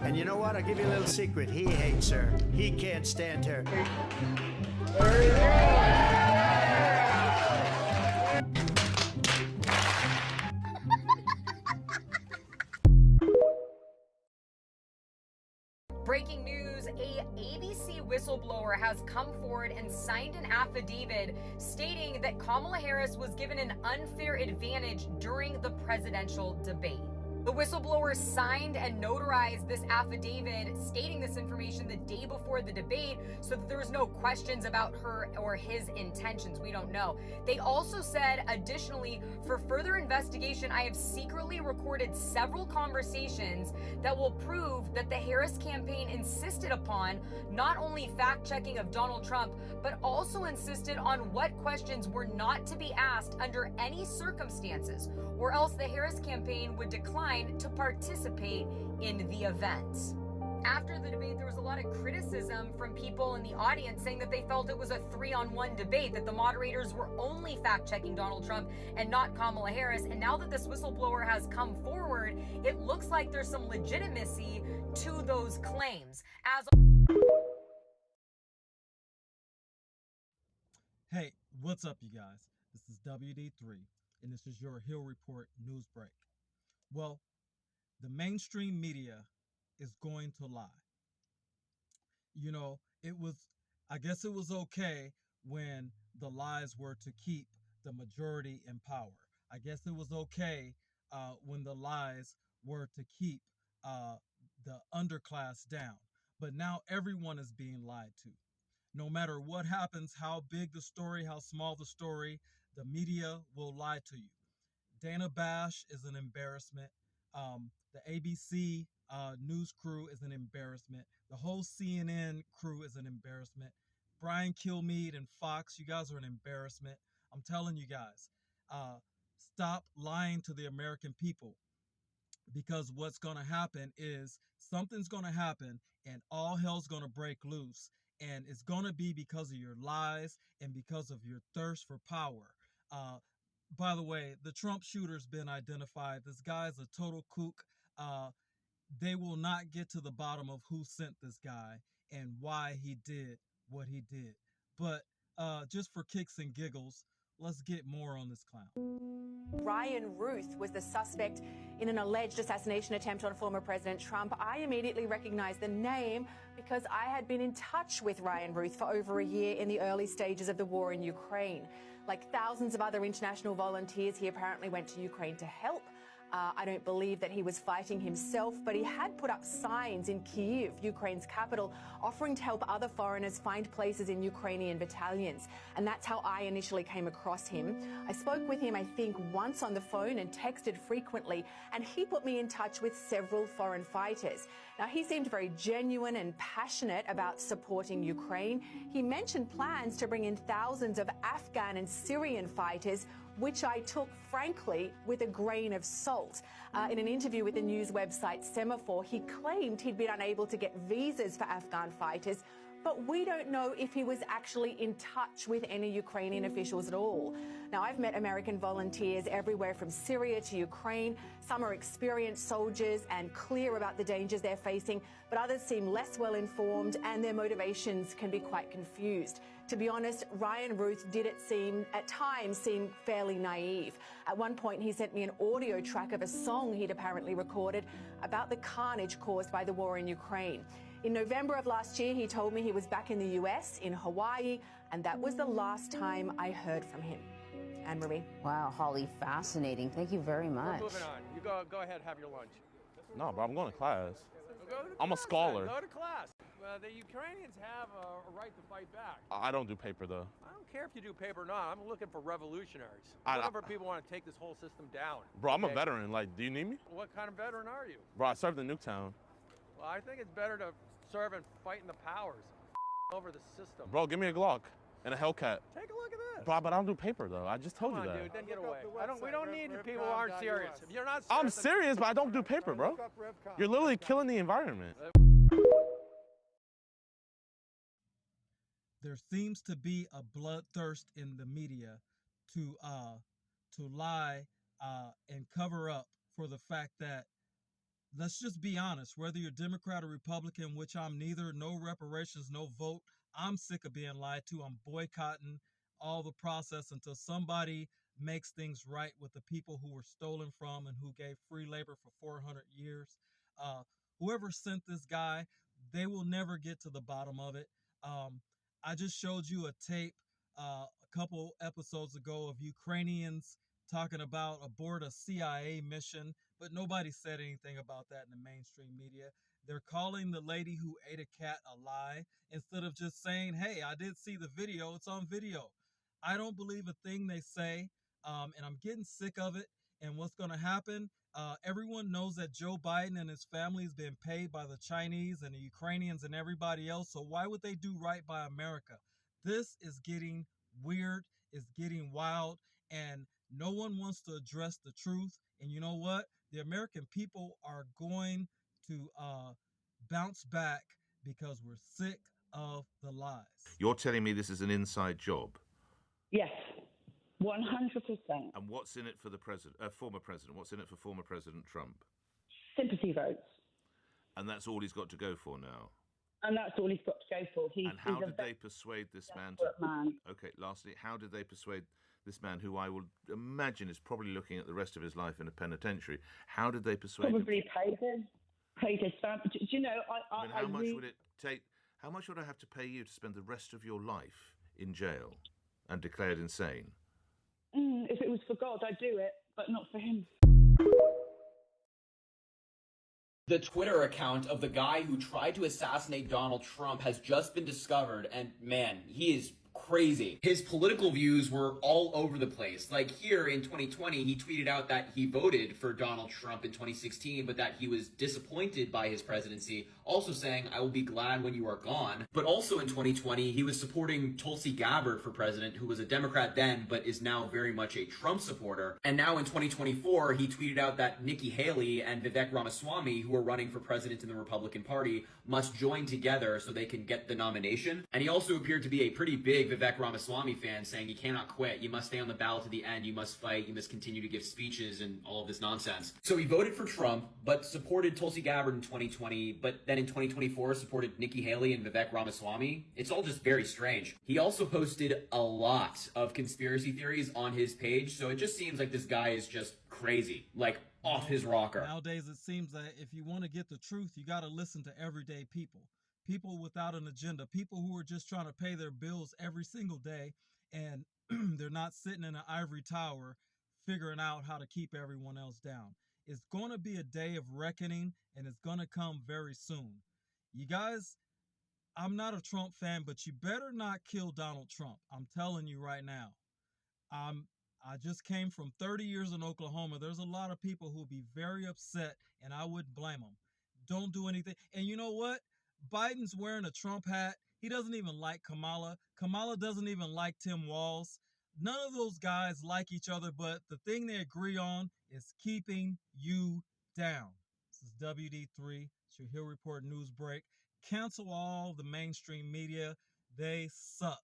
And you know what? I'll give you a little secret. He hates her. He can't stand her. Breaking news, a ABC whistleblower has come forward and signed an affidavit stating that Kamala Harris was given an unfair advantage during the presidential debate. The whistleblower signed and notarized this affidavit stating this information the day before the debate so that there was no questions about her or his intentions. We don't know. They also said, additionally, for further investigation, I have secretly recorded several conversations that will prove that the Harris campaign insisted upon not only fact-checking of Donald Trump, but also insisted on what questions were not to be asked under any circumstances, or else the Harris campaign would decline to participate in the event. After the debate, there was a lot of criticism from people in the audience saying that they felt it was a 3-on-1 debate, that the moderators were only fact-checking Donald Trump and not Kamala Harris. And now that this whistleblower has come forward, it looks like there's some legitimacy to those claims. Hey, what's up, you guys? This is WD3, and this is your Hill Report News Break. Well, the mainstream media is going to lie. You know, I guess it was okay when the lies were to keep the majority in power. I guess it was okay when the lies were to keep the underclass down. But now everyone is being lied to. No matter what happens, how big the story, how small the story, the media will lie to you. Dana Bash is an embarrassment. The ABC news crew is an embarrassment. The whole CNN crew is an embarrassment. Brian Kilmeade and Fox, you guys are an embarrassment. I'm telling you guys, stop lying to the American people, because what's going to happen is something's going to happen and all hell's going to break loose. And it's going to be because of your lies and because of your thirst for power. By the way, the Trump shooter's been identified. This guy's a total kook. They will not get to the bottom of who sent this guy and why he did what he did. But just for kicks and giggles, let's get more on this clown. Ryan Ruth was the suspect in an alleged assassination attempt on former President Trump. I immediately recognized the name because I had been in touch with Ryan Ruth for over a year in the early stages of the war in Ukraine. Like thousands of other international volunteers, he apparently went to Ukraine to help. I don't believe that he was fighting himself, but he had put up signs in Kyiv, Ukraine's capital, offering to help other foreigners find places in Ukrainian battalions. And that's how I initially came across him. I spoke with him, I think, once on the phone and texted frequently, and he put me in touch with several foreign fighters. Now, he seemed very genuine and passionate about supporting Ukraine. He mentioned plans to bring in thousands of Afghan and Syrian fighters, which I took, frankly, with a grain of salt. In an interview with the news website Semaphore, he claimed he'd been unable to get visas for Afghan fighters, but we don't know if he was actually in touch with any Ukrainian officials at all. Now, I've met American volunteers everywhere from Syria to Ukraine. Some are experienced soldiers and clear about the dangers they're facing, but others seem less well informed and their motivations can be quite confused. To be honest, Ryan Ruth did at times seem fairly naive. At one point, he sent me an audio track of a song he'd apparently recorded about the carnage caused by the war in Ukraine. In November of last year, he told me he was back in the US, in Hawaii, and that was the last time I heard from him. Anne-Marie. Wow, Holly, fascinating. Thank you very much. We're moving on. You go ahead, have your lunch. No, bro, I'm going to class. Go to I'm a class, scholar. Then. Go to class. The Ukrainians have a right to fight back. I don't do paper, though. I don't care if you do paper or not. I'm looking for revolutionaries. I- Whatever people want to take this whole system down. Bro, I'm a okay? veteran. Like, do you need me? What kind of veteran are you? Bro, I served in Nuketown. Well, I think it's better to serve and fight in the powers over the system. Bro, give me a Glock and a Hellcat. Take a look at this. Bro, but I don't do paper, though. I just told Come you on, that. dude, then get away. We don't need people who aren't serious. If you're not serious, I'm serious, but I don't do paper, bro. You're literally killing the environment. There seems to be a bloodthirst in the media to lie and cover up for the fact that let's just be honest, whether you're Democrat or Republican, which I'm neither, no reparations, no vote, I'm sick of being lied to. I'm boycotting all the process until somebody makes things right with the people who were stolen from and who gave free labor for 400 years. Uh, Whoever sent this guy, they will never get to the bottom of it. I just showed you a tape a couple episodes ago of Ukrainians talking about aboard a CIA mission, but nobody said anything about that in the mainstream media. They're calling the lady who ate a cat a lie instead of just saying, hey, I did see the video, it's on video. I don't believe a thing they say, and I'm getting sick of it. And what's going to happen? Everyone knows that Joe Biden and his family has been paid by the Chinese and the Ukrainians and everybody else. So why would they do right by America? This is getting weird, it's getting wild, and no one wants to address the truth. And you know what? The American people are going to bounce back because we're sick of the lies. You're telling me this is an inside job? Yes, 100%. And what's in it for the former president? What's in it for former President Trump? Sympathy votes. And that's all he's got to go for now? And that's all he's got to go for. And how did they persuade this man to... Okay, lastly, how did they persuade this man, who I will imagine is probably looking at the rest of his life in a penitentiary, how did they persuade him? Probably paid his family. Do you know, I mean, how much would it take... How much would I have to pay you to spend the rest of your life in jail and declared insane? If it was for God, I'd do it, but not for him. The Twitter account of the guy who tried to assassinate Donald Trump has just been discovered, and man, he is crazy. His political views were all over the place. Like here in 2020, he tweeted out that he voted for Donald Trump in 2016, but that he was disappointed by his presidency, also saying, I will be glad when you are gone. But also in 2020, he was supporting Tulsi Gabbard for president, who was a Democrat then, but is now very much a Trump supporter. And now in 2024, he tweeted out that Nikki Haley and Vivek Ramaswamy, who are running for president in the Republican Party, must join together so they can get the nomination. And he also appeared to be a pretty big Vivek Ramaswamy fan, saying you cannot quit, you must stay on the ballot to the end, you must fight, you must continue to give speeches and all of this nonsense. So he voted for Trump, but supported Tulsi Gabbard in 2020, but then in 2024 supported Nikki Haley and Vivek Ramaswamy. It's all just very strange. He also posted a lot of conspiracy theories on his page, so it just seems like this guy is just crazy, like off his rocker. Nowadays, it seems that if you want to get the truth, you got to listen to everyday people. People without an agenda, people who are just trying to pay their bills every single day, and they're not sitting in an ivory tower figuring out how to keep everyone else down. It's going to be a day of reckoning, and it's going to come very soon. You guys, I'm not a Trump fan, but you better not kill Donald Trump. I'm telling you right now. I just came from 30 years in Oklahoma. There's a lot of people who will be very upset, and I wouldn't blame them. Don't do anything. And you know what? Biden's wearing a Trump hat. He doesn't even like Kamala. Kamala doesn't even like Tim Walz. None of those guys like each other, but the thing they agree on is keeping you down. This is WD3. It's your Hill Report News Break. Cancel all the mainstream media. They suck.